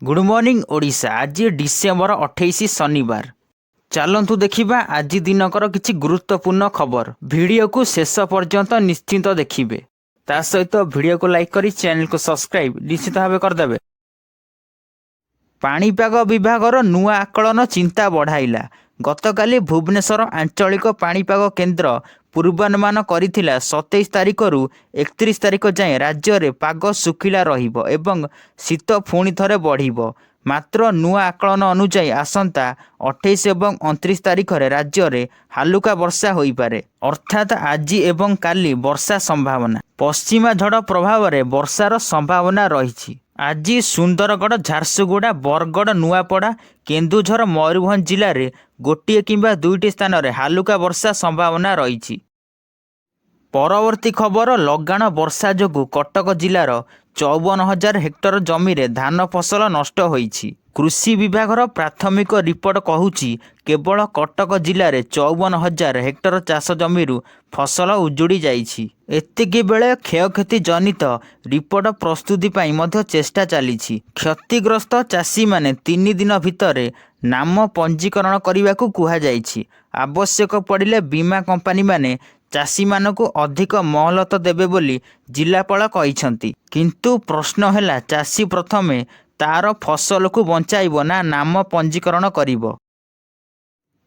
Good morning Odisha. आज December 28 शनिवार। चलतु देखिबा आज दिनकर किछि गुरुत्वपूर्ण खबर। वीडियो को शेष पर्यंत निश्चिंत देखिबे। ता सहित वीडियो को लाइक करी चैनल को सब्सक्राइब निश्चित भाव करदेवे। पाणीपाग विभागर नुआ आकलन चिंता बढ़ाइला। गतकाली भुवनेश्वर आंचलिक पाणीपाग केन्द्र पूर्वानुमान करिथिला 27 तारिख रु 31 तारिख जाए राज्य में पाग सुखिला रहिबो एवं शीत पुणी थरे बढ़िबो। मात्र नुआ आकलन अनुसार आसंता 28 एवं 29 तारिख रे राज्य में हालुका वर्षा होई पारे, अर्थात आज एवं काली वर्षा संभावना। पश्चिमा झड़ प्रभाव में वर्षार संभावना रही। आज सुंदरगढ़, झारसुगुड़ा, बरगढ़, नुआपड़ा, केन्दुझर, मयूरभंज जिले में गोटे किंबा दुईटी स्थान में हालुका वर्षा संभावना रही। परवर्ती खबर, लगाण वर्षा जोगु कटक जिलार 54,000 हेक्टर जमी रे धान फसल नष्ट होईछि। कृषि विभागर प्राथमिक रिपोर्ट कहूछि केवल कटक जिले में 54,000 हेक्टर चाष जमी फसल उजुड़ी जाइछि। एतिकी बेले क्षयक्षति जनित रिपोर्ट प्रस्तुति पाई मध्य चेष्टा चलीछि। क्षतिग्रस्त चाषी माने 3 दिन भितर नाम पंजीकरण करने को कुहाଯାଇଛି। आवश्यक पड़िले बीमा कंपनी माने चाषी मानक अधिक महलत देबे बोली जिलापाल कहिसंती। किंतु प्रश्न है चाषी प्रथमे तार फसल को बंचाइब ना नाम पंजीकरण करिब।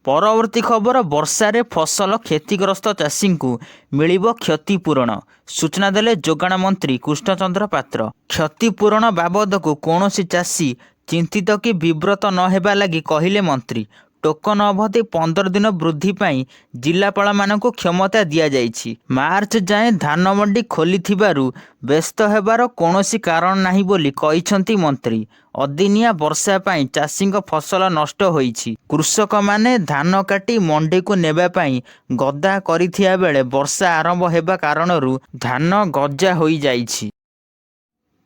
परवर्ती खबर, वर्षारे फसल क्षतिग्रस्त चाषी को मिलिब क्षतिपूरण। सूचना देले जोगाण मंत्री कृष्णचंद्र पात्र। क्षतिपूरण बाबद को कौनसी चाषी चिंतित कि विव्रत न हेबा लगी कहिले मंत्री। टोकन अवधि 15 दिन वृद्धि पाई जिलापाल मानक क्षमता दिया जाइछि। मार्च जाए धान मंडी खोली थिबारु व्यस्त हेबार कौनसी कारण नाही बोली कहिसंती मंत्री। अदिनिया वर्षा पाई चाषी फसल नष्ट होईछि। कृषक माने धान काटी मंडी को नेबा पाई गदा करिथिया बेले वर्षा आरंभ हेबा कारणरू धान गजा होई जाइछि।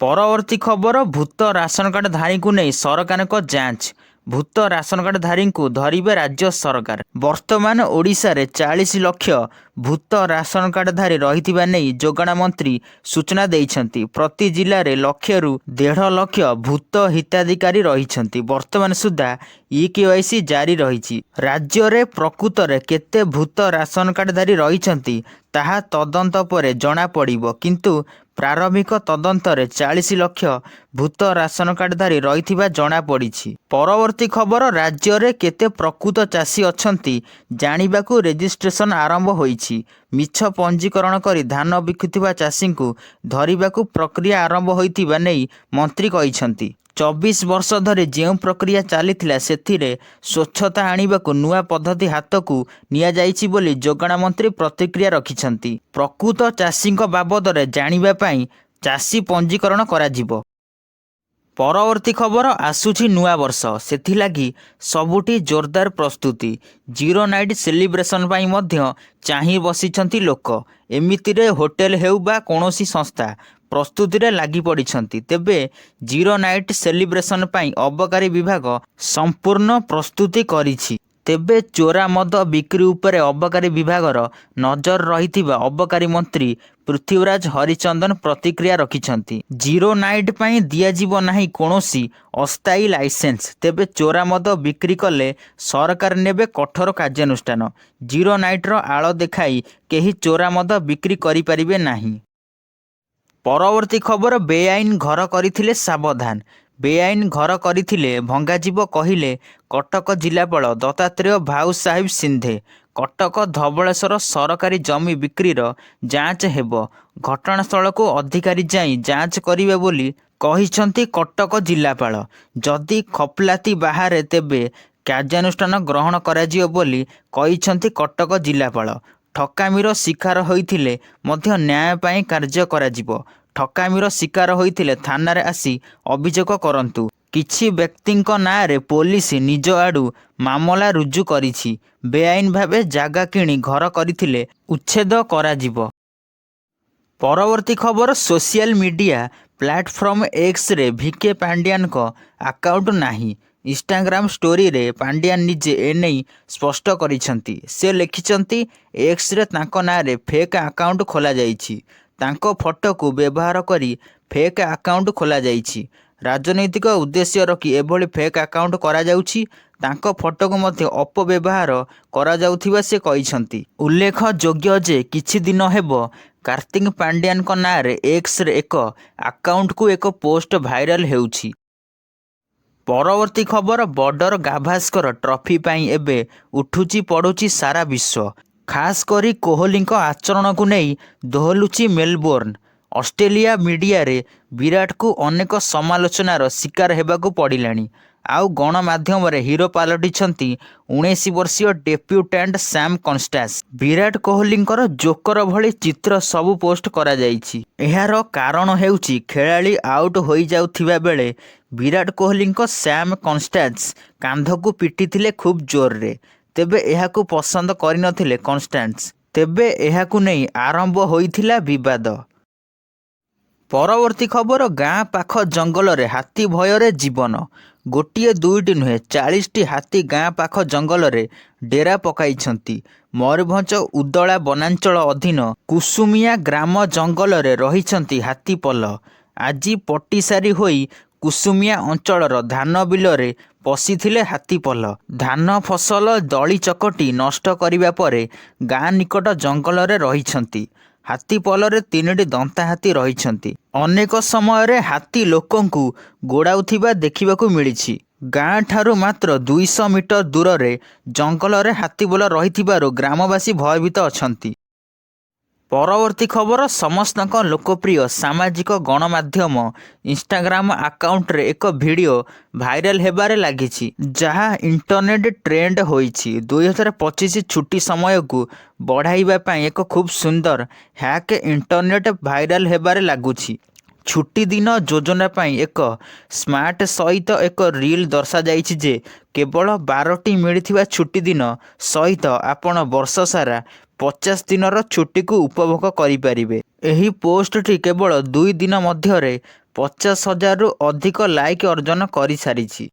परवर्ती खबर, भूत राशन कार्ड धारी को नहीं सरकार को जांच। भूत राशन कार्ड धारी को धरिबे राज्य सरकार। वर्तमान ओडिशा रे 40 लाख भूत राशन कार्ड धारी रहिथिबा नहीं जोगाण मंत्री सूचना देइछंती। प्रति जिले में 1 रु 1.5 लाख भूत हिताधिकारी रहिछंती। वर्तमान सुधा EKYC जारी रही। राज्य रे प्रकृत रे केते भूत राशन कार्ड धारी रहिछंती ताहा तदंत पर जना पड़िबो, किंतु प्रारंभिक तदंत रे 40 लाख भूत राशन कार्डधारी रही जना पड़ी। परवर्ती खबर, राज्य रे केते प्रकृत चाषी अछंती जानिबाकू रेजिस्ट्रेशन आरंभ होईछि। मिछ पंजीकरण करी धान बिकुथिबा चाषी को धरिबाकू प्रक्रिया आरंभ होइथिबा नै मंत्री कहिसंती। 24 वर्ष धरे जो प्रक्रिया चलीथिला सेथिरे स्वच्छता आनिबाकू नुआ पद्धति हाथ को निया जाइछि बोली जोगाण मंत्री प्रतिक्रिया रखिछंती। प्रकृत चाषी बाबद रे जानिबा पाई चाषी पंजीकरण कराजिबो। परवर्ती खबर, आसुछि नुआ वर्ष, सेथिलागी सबुठी जोरदार प्रस्तुति। जीरो नाइट सेलिब्रेशन पाई मध्य चाही बसिछंती लोक। एमितिरे होटेल हेउ बा कोनोसी संस्था प्रस्तुति रे लागी पड़िछंती। तेबे जीरो नाइट सेलिब्रेशन पाई अबकारी विभाग संपूर्ण प्रस्तुति करिछि। तेबे चोरा मद बिक्री उपरे अबकारी विभागर नजर रहिथिबा अबकारी मंत्री पृथ्वीराज हरिचंदन प्रतिक्रिया रखिछंती। जीरो नाइट पाई दियाजिबो नाही कोनोसी अस्थायी लाइसेंस। तेबे चोरा मद बिक्री कले सरकार नेबे कठोर कार्यानुष्ठान। जीरो नाइट रो आळ देखाई केही चोरा मद बिक्री करि परिबे नाही। परवर्ती खबर, बेआईन घर करथिले सावधान। बेआईन घर करथिले भंगाजीव कहिले कटक जिलापाल दत्तात्रेय भाऊ साहिब सिंधे। कटक धवळेश्वर सरकारी जमी बिक्रीर जांच हेब। घटनास्थल को अधिकारी जाई जांच करिवे बोली कहिसंती कटक जिलापाल। जदि खपलाती बाहारे तेबे कार्यानुष्ठान ग्रहण कराजियो बोली कहिसंती कटक जिलापाल। ठकामीर शिकार होइथिले मध्य न्याय पाई कार्य कराजिबो। ठकामीर शिकार होइथिले थानारे आसी अभियोग करंतु। किछि व्यक्तिंक नारे पुलिस निज आडू मामला रुजु करिछि। बेआईन भावे जागा किणी घर करथिले उच्छेद कराजिबो। परवर्ती खबर, social media platform X ray VK Pandian को अकाउंट नाही। इंस्टाग्राम स्टोरी रे पांड्यान निजे एने स्पष्ट करिसंती। से लिखिसंती एक्स रे तांको नारे फेक अकाउंट खोला जाइछि। तांको फोटो को व्यवहार करी फेक अकाउंट खोला जाइछि। ରାଜନୈତିକ ଉଦ୍ଦେଶ୍ୟ ରଖି ଏଭଳି ଫେକ୍ ଆକାଉଣ୍ଟ କରାଯାଉଛି। ତାଙ୍କ ଫଟୋକୁ ମଧ୍ୟ ଅପବ୍ୟବହାର କରାଯାଉଥିବା ସେ କହିଛନ୍ତି। ଉଲ୍ଲେଖଯୋଗ୍ୟ ଯେ କିଛି ଦିନ ହେବ କାର୍ତ୍ତିକ ପାଣ୍ଡିଆନଙ୍କ ନାଁରେ ଏକ୍ସରେ ଏକ ଆକାଉଣ୍ଟକୁ ଏକ ପୋଷ୍ଟ ଭାଇରାଲ ହେଉଛି। ପରବର୍ତ୍ତୀ ଖବର, ବର୍ଡର ଗାଭାସ୍କର ଟ୍ରଫି ପାଇଁ ଏବେ ଉଠୁଛି ପଡ଼ୁଛି ସାରା ବିଶ୍ୱ। ଖାସ୍ କରି କୋହଲିଙ୍କ ଆଚରଣକୁ ନେଇ ଦୋହଲୁଛି ମେଲବୋର୍ଣ୍ଣ। ଅଷ୍ଟ୍ରେଲିଆ ମିଡ଼ିଆରେ ବିରାଟକୁ ଅନେକ ସମାଲୋଚନାର ଶିକାର ହେବାକୁ ପଡ଼ିଲାଣି। ଆଉ ଗଣମାଧ୍ୟମରେ ହିରୋ ପାଲଟିଛନ୍ତି 19 ବର୍ଷୀୟ ଡେବ୍ୟୁଟାଣ୍ଟ ସାମ୍ କନ୍ଷ୍ଟାନ୍ସ। ବିରାଟ କୋହଲିଙ୍କର ଜୋକର ଭଳି ଚିତ୍ର ସବୁ ପୋଷ୍ଟ କରାଯାଇଛି। ଏହାର କାରଣ ହେଉଛି ଖେଳାଳି ଆଉଟ୍ ହୋଇଯାଉଥିବା ବେଳେ ବିରାଟ କୋହଲିଙ୍କ ସାମ୍ କନ୍ଷ୍ଟାନ୍ସ କାନ୍ଧକୁ ପିଟିଥିଲେ ଖୁବ୍ ଜୋରରେ। ତେବେ ଏହାକୁ ପସନ୍ଦ କରିନଥିଲେ କନ୍ଷ୍ଟାନ୍ସ। ତେବେ ଏହାକୁ ନେଇ ଆରମ୍ଭ ହୋଇଥିଲା ବିବାଦ। ପରବର୍ତ୍ତୀ ଖବର, ଗାଁ ପାଖ ଜଙ୍ଗଲରେ ହାତୀ ଭୟରେ ଜୀବନ। ଗୋଟିଏ ଦୁଇଟି ନୁହେଁ, 40ଟି ହାତୀ ଗାଁ ପାଖ ଜଙ୍ଗଲରେ ଡେରା ପକାଇଛନ୍ତି। ମୟୂରଭଞ୍ଜ ଉଦଳା ବନାଞ୍ଚଳ ଅଧୀନ କୁସୁମିଆ ଗ୍ରାମ ଜଙ୍ଗଲରେ ରହିଛନ୍ତି ହାତୀପଲ। ଆଜି ପଟିସାରି ହୋଇ କୁସୁମିଆ ଅଞ୍ଚଳର ଧାନ ବିଲରେ ପଶିଥିଲେ ହାତୀପଲ। ଧାନ ଫସଲ ଦଳି ଚକଟି ନଷ୍ଟ କରିବା ପରେ ଗାଁ ନିକଟ ଜଙ୍ଗଲରେ ରହିଛନ୍ତି। ହାତୀପଲରେ 3ଟି ଦନ୍ତା ହାତୀ ରହିଛନ୍ତି। ଅନେକ ସମୟରେ ହାତୀ ଲୋକଙ୍କୁ ଗୋଡ଼ାଉଥିବା ଦେଖିବାକୁ ମିଳିଛି। ଗାଁ ଠାରୁ ମାତ୍ର 200 ମିଟର ଦୂରରେ ଜଙ୍ଗଲରେ ହାତୀପଲ ରହିଥିବାରୁ ଗ୍ରାମବାସୀ ଭୟଭୀତ ଅଛନ୍ତି। ପରବର୍ତ୍ତୀ ଖବର, ସମସ୍ତଙ୍କ ଲୋକପ୍ରିୟ ସାମାଜିକ ଗଣମାଧ୍ୟମ ଇନ୍ଷ୍ଟାଗ୍ରାମ ଆକାଉଣ୍ଟରେ ଏକ ଭିଡ଼ିଓ ଭାଇରାଲ ହେବାରେ ଲାଗିଛି, ଯାହା ଇଣ୍ଟରନେଟ୍ ଟ୍ରେଣ୍ଡ ହୋଇଛି। 2025 ଛୁଟି ସମୟକୁ ବଢ଼ାଇବା ପାଇଁ ଏକ ଖୁବ୍ ସୁନ୍ଦର ହ୍ୟାକ୍ ଇଣ୍ଟରନେଟ୍ ଭାଇରାଲ ହେବାରେ ଲାଗୁଛି। ଛୁଟି ଦିନ ଯୋଜନା ପାଇଁ ଏକ ସ୍ମାର୍ଟ ସହିତ ଏକ ରିଲ୍ ଦର୍ଶାଯାଇଛି ଯେ କେବଳ 12ଟି ମିଳିଥିବା ଛୁଟି ଦିନ ସହିତ ଆପଣ ବର୍ଷ ସାରା 50 ଦିନର ଛୁଟିକୁ ଉପଭୋଗ କରିପାରିବେ। ଏହି ପୋଷ୍ଟଟି କେବଳ 2 ଦିନ ମଧ୍ୟରେ 50,000ରୁ ଅଧିକ ଲାଇକ୍ ଅର୍ଜନ କରିସାରିଛି।